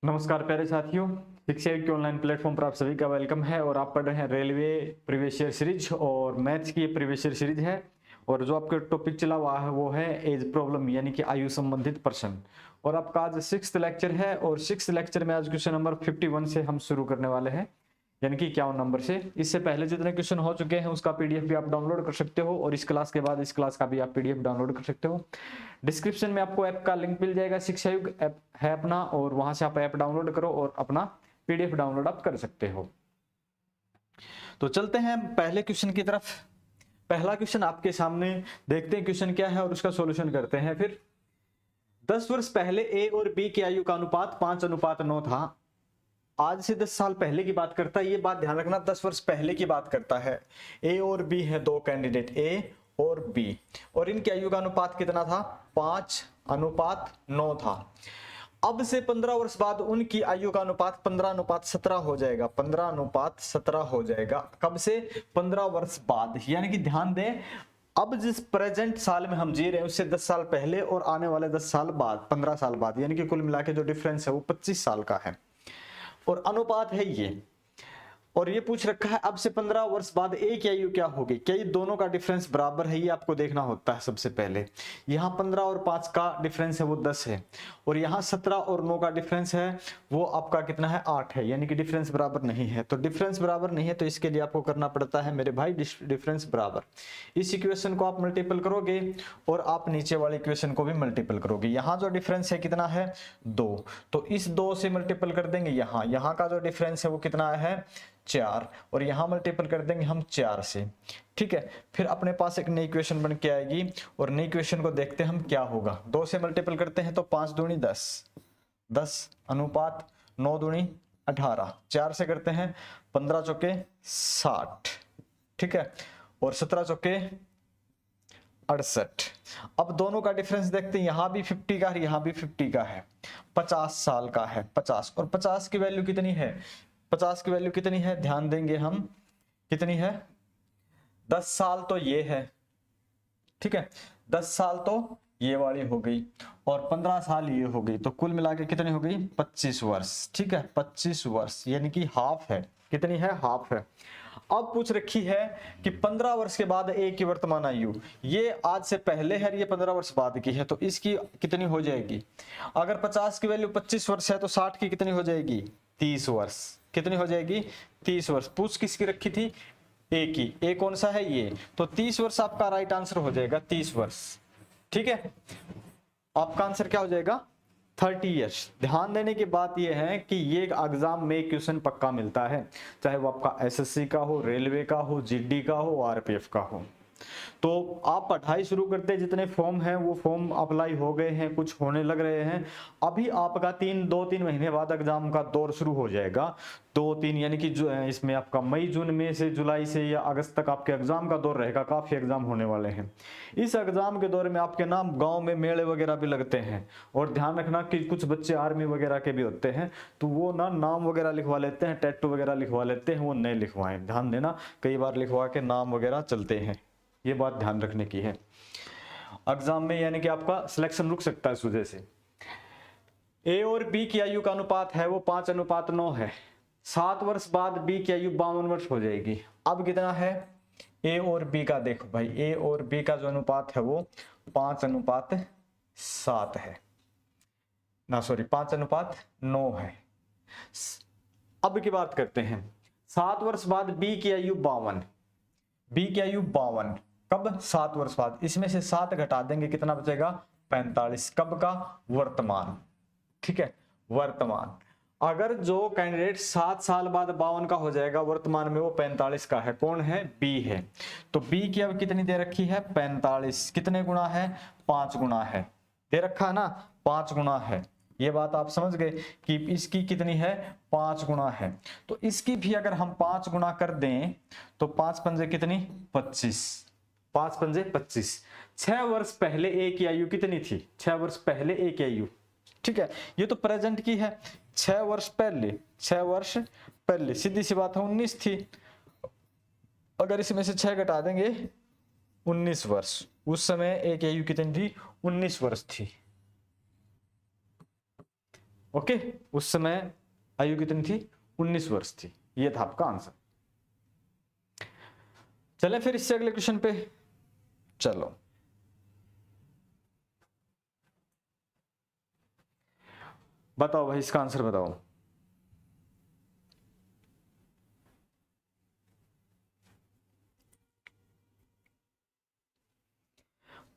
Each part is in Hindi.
नमस्कार प्यारे साथियों, शिक्षा के ऑनलाइन प्लेटफॉर्म पर आप सभी का वेलकम है। और आप पढ़ रहे हैं रेलवे प्रीवियस ईयर सीरीज और मैथ्स की प्रीवियस ईयर सीरीज है। और जो आपका टॉपिक चला हुआ है वो है एज प्रॉब्लम, यानी कि आयु संबंधित प्रश्न। और आपका आज 6th लेक्चर है और 6th लेक्चर में आज क्वेश्चन नंबर 51 से हम शुरू करने वाले हैं, यानी कि 51 नंबर से। इससे पहले जितने क्वेश्चन हो चुके हैं उसका पीडीएफ भी आप डाउनलोड कर सकते हो और इस क्लास के बाद इस क्लास का भी आप पीडीएफ डाउनलोड कर सकते हो। डिस्क्रिप्शन में आपको ऐप का लिंक मिल जाएगा, शिक्षा युग ऐप है अपना, और वहां से आप ऐप डाउनलोड करो और अपना पीडीएफ डाउनलोड आप कर सकते हो। तो चलते हैं पहले क्वेश्चन की तरफ। पहला क्वेश्चन आपके सामने, देखते हैं क्वेश्चन क्या है और उसका सॉल्यूशन करते हैं। फिर 10 वर्ष पहले ए और बी की आयु का अनुपात 5:9 था। आज से 10 साल पहले की बात करता है, ये बात ध्यान रखना, 10 वर्ष पहले की बात करता है। ए और बी है दो कैंडिडेट, ए और बी, और इनकी आयु का अनुपात कितना था? 5:9 था। अब से 15 वर्ष बाद उनकी आयु का अनुपात 15:17 हो जाएगा। 15:17 हो जाएगा कब से? 15 वर्ष बाद। यानी कि ध्यान दें, अब जिस प्रेजेंट साल में हम जी रहे हैं उससे 10 साल पहले और आने वाले 10 साल बाद, 15 साल बाद, यानी कि कुल मिला के जो डिफरेंस है वो 25 साल का है। और अनुपात है ये, और ये पूछ रखा है अब से 15 वर्ष बाद ए की आयु क्या होगी। क्या ये दोनों का डिफरेंस बराबर है, ये आपको देखना होता है सबसे पहले। यहाँ 15 और 5 का डिफरेंस है वो 10 है, और यहाँ 17 और 9 का डिफरेंस है वो आपका कितना है? 8 है। यानी कि डिफरेंस बराबर नहीं है। तो डिफरेंस बराबर नहीं है तो इसके लिए आपको करना पड़ता है मेरे भाई डिफरेंस बराबर। इस इक्वेशन को आप मल्टीपल करोगे और आप नीचे वाले इक्वेशन को भी मल्टीपल करोगे। यहाँ जो डिफरेंस है कितना है? 2। तो इस 2 से मल्टीपल कर देंगे। यहाँ का जो डिफरेंस है वो कितना है? 4, और यहां मल्टीपल कर देंगे हम 4 से। ठीक है, फिर अपने पास एक नई इक्वेशन बन के आएगी, और नई इक्वेशन को देखते हैं हम क्या होगा। 2 से मल्टीपल करते हैं तो 5 दूनी 10, 10 अनुपात 9 दूनी 18। 4 से करते हैं 15 चौके 60, ठीक है, और 17 चौके 68। अब दोनों का डिफरेंस देखते हैं, यहां भी 50 का है, यहां भी 50 का है। 50 साल का है, 50, और 50 की वैल्यू कितनी है? 50 की वैल्यू कितनी है? ध्यान देंगे हम, कितनी है? 10 साल तो ये है, ठीक है, 10 साल तो ये वाली हो गई, और 15 साल ये हो गई। तो कुल मिला के कितनी हो गई? 25 वर्ष। ठीक है, 25 वर्ष, यानी कि हाफ है। कितनी है? हाफ है। अब पूछ रखी है कि 15 वर्ष के बाद ए की वर्तमान आयु, ये आज से पहले है, ये 15 वर्ष बाद की है, तो इसकी कितनी हो जाएगी? अगर 50 की वैल्यू 25 वर्ष है तो 60 की कितनी हो जाएगी? 30 वर्ष। कितनी हो जाएगी? 30 वर्ष। पूछ किसकी रखी थी? ए की। ए कौन सा है? ये। तो 30 वर्ष आपका राइट आंसर हो जाएगा, 30 वर्ष। ठीक है, आपका आंसर क्या हो जाएगा? 30 ईयर्स। ध्यान देने की बात यह है कि ये एग्जाम में क्वेश्चन पक्का मिलता है, चाहे वो आपका एसएससी का हो, रेलवे का हो, जीडी का हो, आरपीएफ का हो। तो आप पढ़ाई शुरू करते, जितने फॉर्म हैं वो फॉर्म अप्लाई हो गए हैं, कुछ होने लग रहे हैं। अभी आपका 2-3 महीने बाद एग्जाम का दौर शुरू हो जाएगा। 2-3 यानी कि इसमें आपका मई जून में से जुलाई से या अगस्त तक आपके एग्जाम का दौर रहेगा। काफी एग्जाम होने वाले हैं। इस एग्जाम के दौर में आपके नाम गांव में मेले वगैरह भी लगते हैं, और ध्यान रखना कि कुछ बच्चे आर्मी वगैरह के भी होते हैं, तो वो ना नाम वगैरह लिखवा लेते हैं, टैटू वगैरह लिखवा लेते हैं, वो नहीं लिखवाएं। ध्यान देना, कई बार लिखवा के नाम वगैरह चलते हैं, ये बात ध्यान रखने की है एग्जाम में, यानी कि आपका सिलेक्शन रुक सकता है इस वजह से। ए और बी की आयु का अनुपात है वो 5:9 है। 7 वर्ष बाद बी की आयु 52 वर्ष हो जाएगी। अब कितना है ए और बी का? देखो भाई, ए और बी का जो अनुपात है वो 5:7 है ना, सॉरी 5:9 है। अब की बात करते हैं, 7 वर्ष बाद बी की आयु 52, बी की आयु 52 कब? 7 वर्ष बाद। इसमें से 7 घटा देंगे, कितना बचेगा? 45। कब का? वर्तमान। ठीक है, वर्तमान। अगर जो कैंडिडेट 7 साल बाद 52 का हो जाएगा, वर्तमान में वो 45 का है, कौन है? बी है। तो बी की अब कितनी दे रखी है? 45। कितने गुना है? 5 गुना है। दे रखा है ना, 5 गुना है। ये बात आप समझ गए कि इसकी कितनी है? 5 गुना है। तो इसकी भी अगर हम 5 गुना कर दें तो 5 पंजे कितनी? 25। 5 पंजे 25। 6 वर्ष पहले ए की आयु कितनी थी? 6 वर्ष पहले ए की आयु, ठीक है, ये तो प्रेजेंट की है। 6 वर्ष पहले, 6 वर्ष पहले सीधी सी बात है 19 थी। अगर इसमें से 6 घटा देंगे 19 वर्ष। उस समय ए की आयु कितनी थी? 19 वर्ष थी। ओके, उस समय आयु कितनी थी? 19 वर्ष थी। ये था आपका आंसर। चलें फिर इससे अगले क्वेश्चन पे। चलो, बताओ भाई, इसका आंसर बताओ।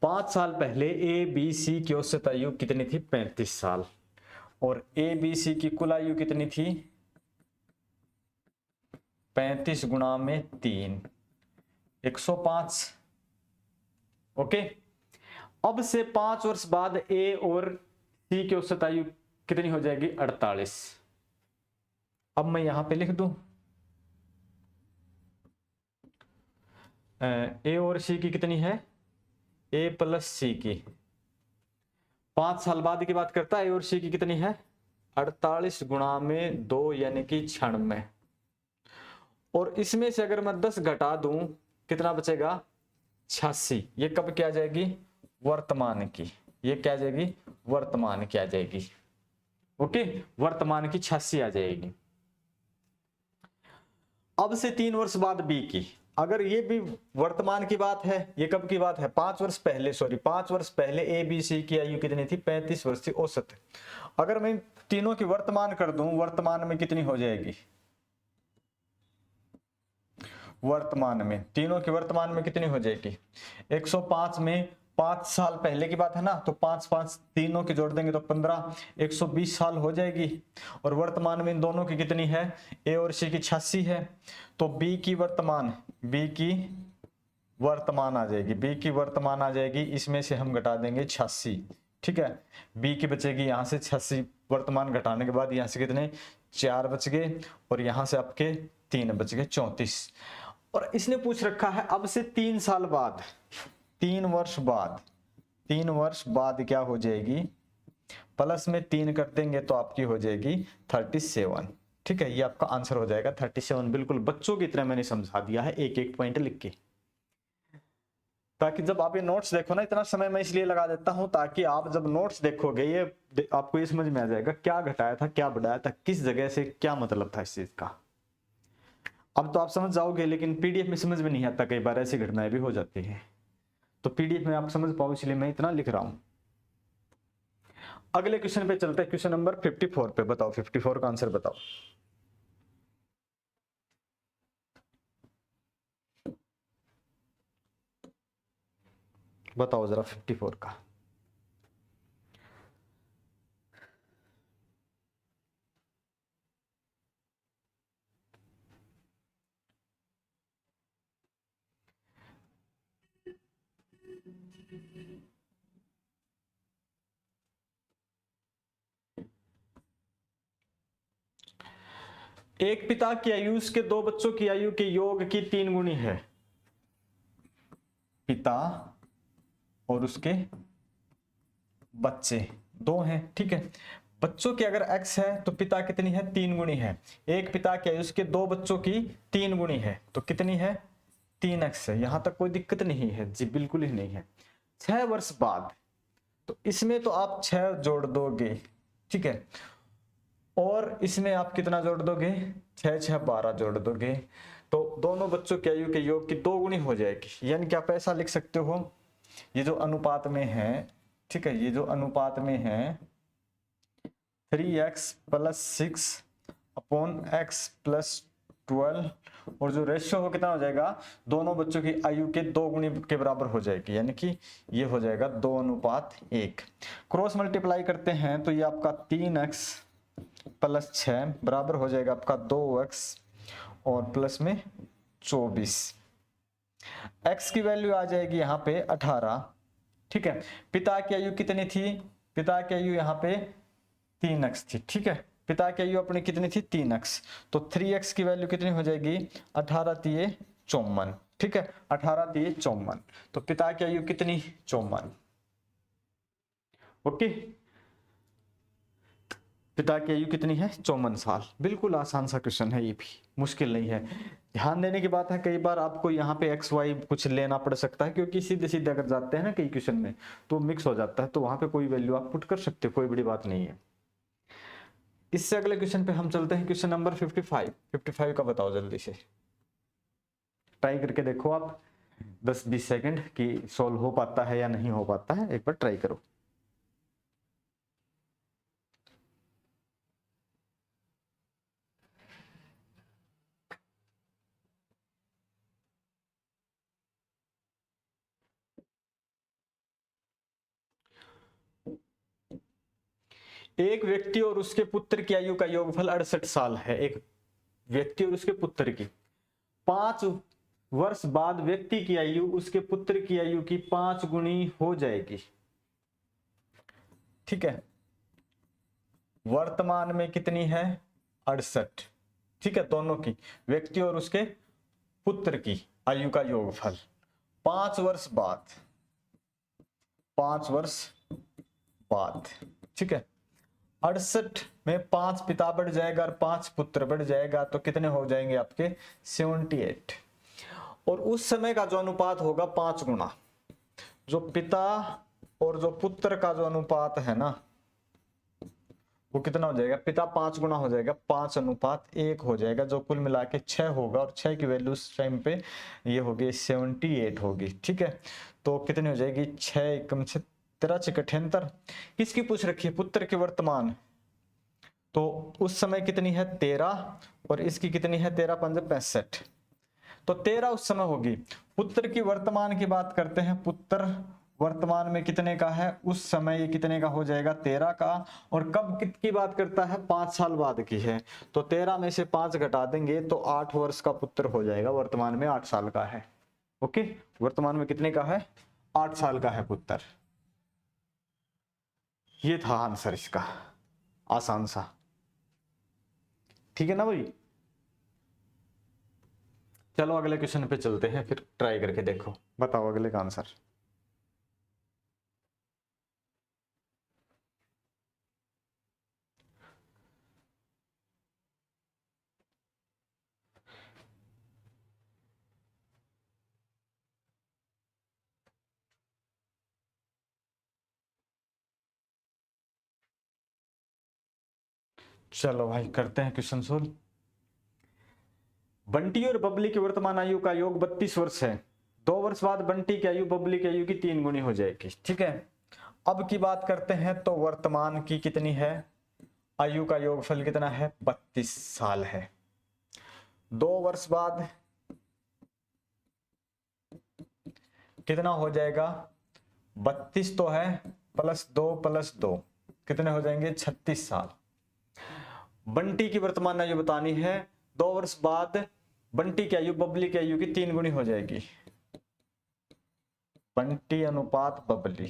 पांच साल पहले ए बी सी की औसत आयु कितनी थी? 35 साल। और ए बी सी की कुल आयु कितनी थी? 35 गुणा में 3, 105। ओके, अब से 5 वर्ष बाद ए और सी की औसत आयु कितनी हो जाएगी? 48। अब मैं यहां पे लिख दूं ए और सी की कितनी है? ए प्लस सी की 5 साल बाद की बात करता है। ए और सी की कितनी है? 48 गुणा में 2 यानी कि 96। और इसमें से अगर मैं 10 घटा दूं कितना बचेगा? 86। ये कब क्या आ जाएगी? वर्तमान की। ये क्या आ जाएगी? वर्तमान की आ जाएगी। ओके, वर्तमान की 86 आ जाएगी। अब से 3 वर्ष बाद बी की, अगर ये भी वर्तमान की बात है, ये कब की बात है? 5 वर्ष पहले, सॉरी 5 वर्ष पहले ए बी सी की आयु कितनी थी? 35 वर्ष थी औसत। अगर मैं तीनों की वर्तमान कर दूं, वर्तमान में कितनी हो जाएगी? वर्तमान में तीनों की वर्तमान में कितनी हो जाएगी? 105 में 5 साल पहले की बात है ना, तो 5 5 तीनों की जोड़ देंगे तो 15, 120 साल हो जाएगी। और वर्तमान में इन दोनों की कितनी है? ए और सी की 86 है। तो बी की वर्तमान आ जाएगी। बी की वर्तमान आ जाएगी, इसमें से हम घटा देंगे 86। ठीक है, बी की बचेगी यहां से 86। वर्तमान घटाने के बाद यहां से कितने? 4 बच गए, और यहां से आपके 3 बच गए, 34। और इसने पूछ रखा है अब से 3 साल बाद, 3 वर्ष बाद क्या हो जाएगी? प्लस में 3 कर देंगे तो आपकी हो जाएगी 37। ठीक है, ये आपका आंसर हो जाएगा 37। बिल्कुल बच्चों की तरह मैंने समझा दिया है, एक एक पॉइंट लिख के, ताकि जब आप ये नोट्स देखो ना, इतना समय मैं इसलिए लगा देता हूं ताकि आप जब नोट्स देखोगे ये आपको ये समझ में आ जाएगा क्या घटाया था, क्या बढ़ाया था, किस जगह से क्या मतलब था इस चीज का। अब तो आप समझ जाओगे, लेकिन पीडीएफ में समझ में नहीं आता, कई बार ऐसी घटनाएं भी हो जाती हैं। तो पीडीएफ में आप समझ पाओ, इसलिए मैं इतना लिख रहा हूं। अगले क्वेश्चन पे चलते हैं, क्वेश्चन नंबर 54 पे। बताओ 54 का आंसर बताओ। बताओ जरा 54 का। एक पिता की आयु उसके 2 बच्चों की आयु के योग की 3 गुनी है। पिता और उसके बच्चे 2 हैं। ठीक है, बच्चों की अगर x है तो पिता कितनी है? 3 गुनी है। एक पिता की आयु उसके 2 बच्चों की 3 गुनी है, तो कितनी है? 3x है। यहां तक कोई दिक्कत नहीं है जी, बिल्कुल ही नहीं है। 6 वर्ष बाद, तो इसमें तो आप 6 जोड़ दोगे। ठीक है, और इसमें आप कितना जोड़ दोगे? 6 6 12 जोड़ दोगे, तो दोनों बच्चों की आयु के योग की 2 गुनी हो जाएगी। यानी कि आप ऐसा लिख सकते हो, ये जो अनुपात में है, ठीक है, ये जो अनुपात में है 3x + 6 अपॉन x + 12, और जो रेशियो हो कितना हो जाएगा? दोनों बच्चों की आयु के 2 गुनी के बराबर हो जाएगी। यानी कि ये हो जाएगा 2:1। क्रॉस मल्टीप्लाई करते हैं तो ये आपका 3x + 6 बराबर हो जाएगा आपका 2x और प्लस में 24। x की वैल्यू आ जाएगी यहाँ पे 18। ठीक है, पिता की आयु कितनी थी? पिता की आयु यहाँ पे 3x थी। ठीक है, पिता की आयु अपनी कितनी थी? 3x। तो 3x की वैल्यू कितनी हो जाएगी? 18 × 54। ठीक है, 18 × 54, तो पिता की आयु कितनी? 54। ओके, पिता की आयु कितनी है? 54 साल। बिल्कुल आसान सा क्वेश्चन है, ये भी मुश्किल नहीं है। ध्यान देने की बात है, कई बार आपको यहाँ पे एक्स वाई कुछ लेना पड़ सकता है, क्योंकि सीधे सीधे अगर जाते हैं ना कई क्वेश्चन में तो मिक्स हो जाता है, तो वहां पे कोई वैल्यू आप पुट कर सकते हो, कोई बड़ी बात नहीं है। इससे अगले क्वेश्चन पे हम चलते हैं, क्वेश्चन नंबर 55 का बताओ जल्दी से, ट्राई करके देखो आप 10-20 सेकंड कि सॉल्व हो पाता है या नहीं हो पाता है, एक बार ट्राई करो। एक व्यक्ति और उसके पुत्र की आयु का योगफल 68 साल है। एक व्यक्ति और उसके पुत्र की 5 वर्ष बाद व्यक्ति की आयु उसके पुत्र की आयु की 5 गुनी हो जाएगी। ठीक है, वर्तमान में कितनी है? 68। ठीक है, दोनों की, व्यक्ति और उसके पुत्र की आयु का योगफल 5 वर्ष बाद, 5 वर्ष बाद। ठीक है, 68 में 5 पिता बढ़ जाएगा और 5 पुत्र बढ़ जाएगा, तो कितने हो जाएंगे आपके? 78। और उस समय का जो अनुपात होगा 5 गुना, जो पिता और जो पुत्र का जो अनुपात है ना, वो कितना हो जाएगा? पिता 5 गुना हो जाएगा, 5:1 हो जाएगा, जो कुल मिला के 6 होगा। और 6 की वैल्यू उस टाइम पे ये होगी 78 होगी। ठीक है, तो कितनी हो जाएगी? 6 एकम 13×6 किसकी पूछ रखी है? पुत्र के वर्तमान। तो उस समय कितनी है? 13, और इसकी कितनी है? 13×5 = 65। तो 13 उस समय होगी। पुत्र की वर्तमान की बात करते हैं, पुत्र वर्तमान में कितने का है? उस समय ये कितने का हो जाएगा? 13 का। और कब की बात करता है? 5 साल बाद की है। तो 13 में से 5 घटा देंगे तो 8 वर्ष का पुत्र हो जाएगा, वर्तमान में 8 साल का है। ओके, वर्तमान में कितने का है? 8 साल का है पुत्र। ये था आंसर इसका, आसान सा। ठीक है ना भाई? चलो अगले क्वेश्चन पे चलते हैं, फिर ट्राई करके देखो, बताओ अगले का आंसर। चलो भाई करते हैं क्वेश्चन सोल्व। बंटी और बबली की वर्तमान आयु का योग 32 वर्ष है। 2 वर्ष बाद बंटी की आयु बबली की आयु की 3 गुनी हो जाएगी। ठीक है, अब की बात करते हैं तो वर्तमान की कितनी है? आयु का योगफल कितना है? 32 साल है। 2 वर्ष बाद कितना हो जाएगा? 32 तो है, +2 कितने हो जाएंगे? 36 साल। बंटी की वर्तमान आयु बतानी है, 2 वर्ष बाद बंटी की आयु बबली की आयु की 3 गुनी हो जाएगी। बंटी अनुपात बबली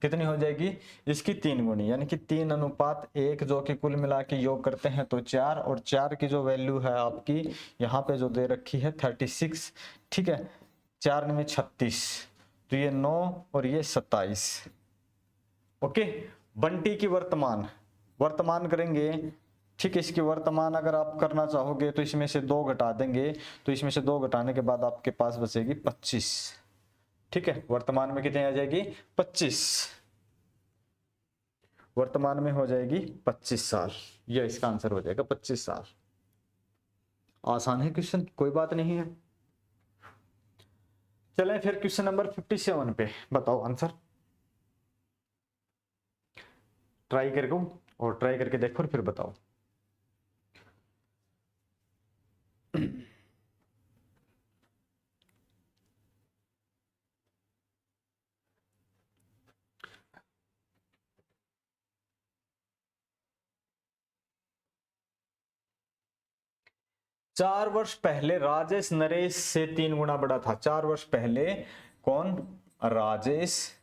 कितनी हो जाएगी? इसकी 3 गुनी, यानी कि 3:1, जो कि कुल मिला के योग करते हैं तो 4, और 4 की जो वैल्यू है आपकी यहाँ पे जो दे रखी है 36। ठीक है, 4 में 36, तो ये 9 और ये 27। ओके, बंटी की वर्तमान करेंगे। ठीक है, इसकी वर्तमान अगर आप करना चाहोगे तो इसमें से 2 घटा देंगे, तो इसमें से 2 घटाने के बाद आपके पास बचेगी 25। ठीक है, वर्तमान में कितने आ जाएगी? 25। वर्तमान में हो जाएगी 25 साल। यह इसका आंसर हो जाएगा 25 साल। आसान है क्वेश्चन, कोई बात नहीं है। चलें फिर क्वेश्चन नंबर 57 पे, बताओ आंसर। ट्राई करके, और ट्राई करके देखो और फिर बताओ। चार वर्ष पहले राजेश नरेश से 3 गुना बड़ा था। 4 वर्ष पहले कौन? राजेश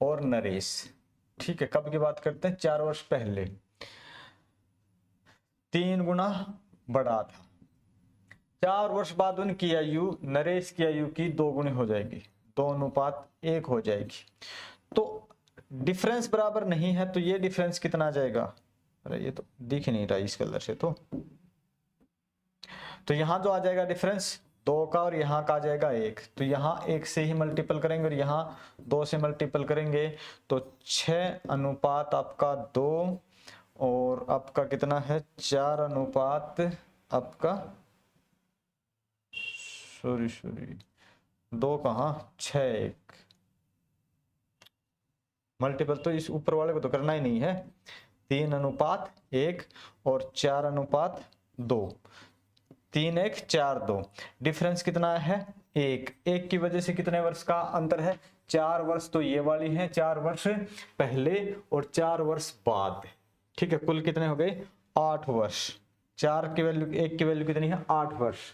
और नरेश। ठीक है, कब की बात करते हैं? 4 वर्ष पहले 3 गुना बड़ा था। 4 वर्ष बाद उनकी आयु नरेश की आयु की 2 गुनी हो जाएगी, 2:1 हो जाएगी। तो डिफरेंस बराबर नहीं है, तो ये डिफरेंस कितना आ जाएगा? अरे ये तो दिख ही नहीं रहा इस कलर से। तो यहां जो आ जाएगा डिफरेंस 2 का और यहाँ का आ जाएगा 1, तो यहाँ 1 से ही मल्टीपल करेंगे और यहाँ 2 से मल्टीपल करेंगे, तो 6 अनुपात आपका 2 और आपका कितना है 4 अनुपात आपका सॉरी 2 कहाँ 6 1 मल्टीपल तो इस ऊपर वाले को तो करना ही नहीं है। 3 अनुपात 1 और 4 अनुपात 2, 3 1 4 2, डिफरेंस कितना है 1, 1 की वजह से कितने वर्ष का अंतर है 4 वर्ष, तो ये वाली है 4 वर्ष पहले और 4 वर्ष बाद, ठीक है, कुल कितने हो गए 8 वर्ष। 4 की वैल्यू 1 की वैल्यू कितनी है 8 वर्ष।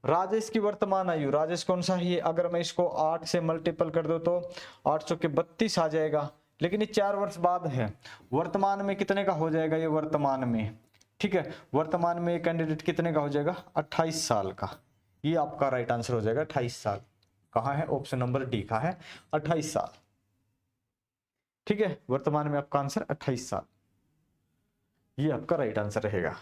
राजेश की वर्तमान आयु, राजेश कौन सा है ये, अगर मैं इसको 8 से मल्टीपल कर दूं तो 8 चौके 32 आ जाएगा, लेकिन ये 4 वर्ष बाद है। वर्तमान में कितने का हो जाएगा ये वर्तमान में, ठीक है, वर्तमान में कैंडिडेट कितने का हो जाएगा 28 साल का। ये आपका राइट आंसर हो जाएगा 28 साल। कहाँ है ऑप्शन नंबर डी का है 28 साल, ठीक है, वर्तमान में आपका आंसर 28 साल, ये आपका राइट आंसर रहेगा।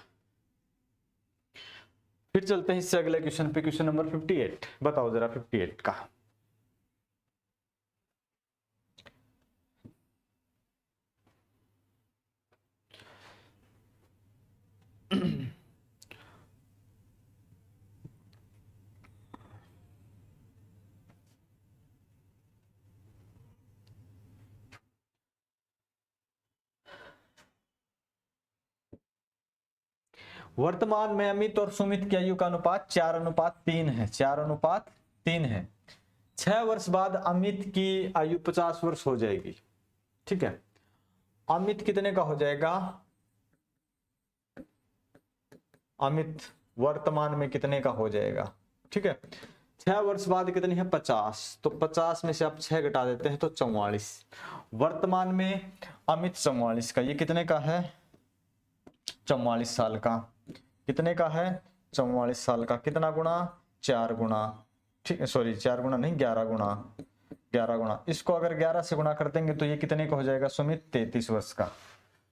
फिर चलते हैं इससे अगले क्वेश्चन पे, क्वेश्चन नंबर 58, बताओ जरा 58 का। वर्तमान में अमित और सुमित की आयु का अनुपात 4 अनुपात 3 है, 4 अनुपात 3 है। 6 वर्ष बाद अमित की आयु 50 वर्ष हो जाएगी, ठीक है, अमित कितने का हो जाएगा, अमित वर्तमान में कितने का हो जाएगा, ठीक है, 6 वर्ष बाद कितनी है 50, तो 50 में से आप 6 घटा देते हैं तो 44। वर्तमान में अमित 44 का, ये कितने का है 44 साल का, कितने का है 44 साल का, कितना गुना 4 गुना, ठीक है, सॉरी 4 गुना नहीं 11 गुना, 11 गुना, इसको अगर 11 से गुना कर देंगे तो ये कितने का हो जाएगा सुमित 33 वर्ष का,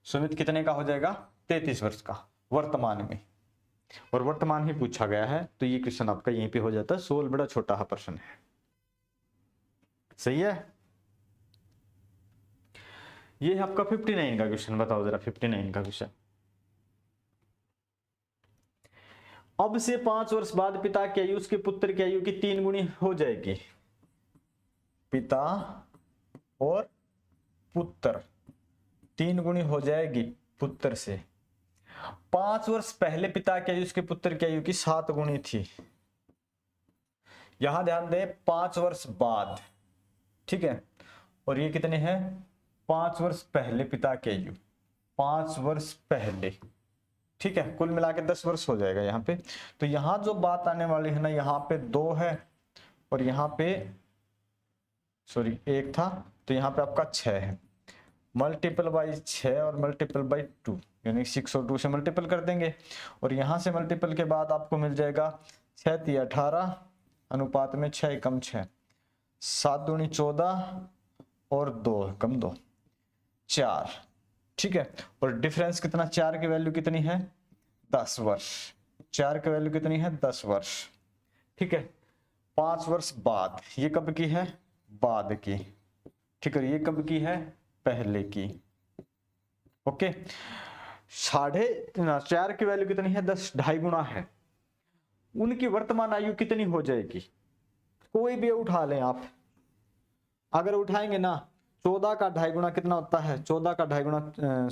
सुमित कितने का हो जाएगा 33 वर्ष का वर्तमान में, और वर्तमान ही पूछा गया है तो ये क्वेश्चन आपका यहीं पे हो जाता है। 16 बड़ा छोटा प्रश्न है, सही है। ये है आपका 59 का क्वेश्चन, बताओ जरा 59 का क्वेश्चन। अब से 5 वर्ष बाद पिता की आयु उसके पुत्र की आयु की 3 गुनी हो जाएगी, पिता और पुत्र 3 गुनी हो जाएगी पुत्र से। 5 वर्ष पहले पिता की आयु उसके पुत्र की आयु की 7 गुनी थी, यहां ध्यान दें 5 वर्ष बाद, ठीक है, और ये कितने हैं 5 वर्ष पहले पिता की आयु, 5 वर्ष पहले, ठीक है, कुल मिला के 10 वर्ष हो जाएगा यहाँ पे। तो यहाँ जो बात आने वाली है ना, यहाँ पे 2 है और यहाँ पे सॉरी 1 था, तो यहाँ पे आपका 6 है, मल्टीपल बाई 6 और मल्टीपल बाई 2, यानी 6 और 2 से मल्टीपल कर देंगे, और यहाँ से मल्टीपल के बाद आपको मिल जाएगा 6 3 18 अनुपात में 6 कम 6, 7 दूनी 14 और 2 कम 2 4, ठीक है, और डिफरेंस कितना 4 की वैल्यू कितनी है 10 वर्ष, 4 की वैल्यू कितनी है 10 वर्ष, ठीक है। 5 वर्ष बाद, ये कब की है बाद की, ठीक है, ये कब की है पहले की, ओके। 4.5 की वैल्यू कितनी है 10, 2.5 गुना है, उनकी वर्तमान आयु कितनी हो जाएगी, कोई भी उठा लें आप, अगर उठाएंगे ना 14 का 2.5 गुना कितना होता है, 14 का 2.5 गुना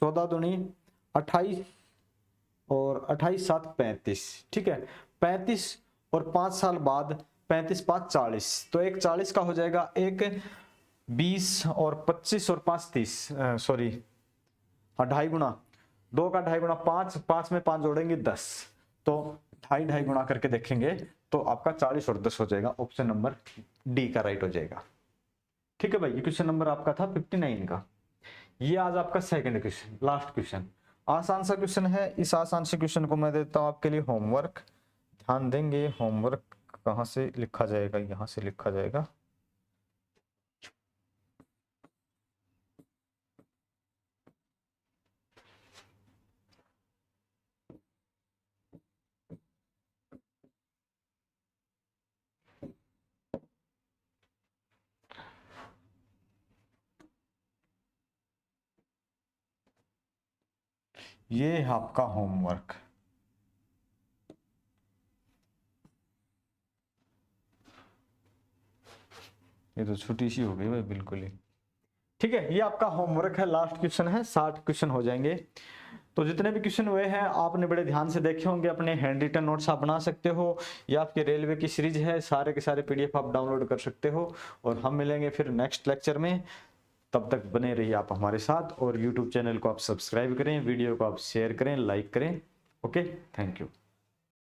14 दूनी 28 और 28 7 35, ठीक है, 35 और 5 साल बाद 35 5 40, तो एक 40 का हो जाएगा, एक 20 और 25 और 5 30, सॉरी 2.5 गुना, 2 का 2.5 गुना 5, 5 में 5 जोड़ेंगे 10, तो 2.5 गुना करके देखेंगे तो आपका 40 और 10 हो जाएगा, ऑप्शन नंबर डी का राइट हो जाएगा, ठीक है भाई। ये क्वेश्चन नंबर आपका था 59 का। ये आज आपका सेकंड क्वेश्चन, लास्ट क्वेश्चन, आसान सा क्वेश्चन है। इस आसान से क्वेश्चन को मैं देता हूं आपके लिए होमवर्क, ध्यान देंगे। होमवर्क कहां से लिखा जाएगा, यहां से लिखा जाएगा। ये है आपका होमवर्क। ये तो छोटी सी हो गई भाई बिल्कुल ही। ठीक है, ये आपका होमवर्क है, लास्ट क्वेश्चन है, 60 क्वेश्चन हो जाएंगे। तो जितने भी क्वेश्चन हुए हैं आपने बड़े ध्यान से देखे होंगे, अपने हैंड रिटन नोट्स आप बना सकते हो, या आपके रेलवे की सीरीज है, सारे के सारे पीडीएफ आप डाउनलोड कर सकते हो। और हम मिलेंगे फिर नेक्स्ट लेक्चर में, तब तक बने रहिए आप हमारे साथ, और यूट्यूब चैनल को आप सब्सक्राइब करें, वीडियो को आप शेयर करें, लाइक करें। Okay, thank you.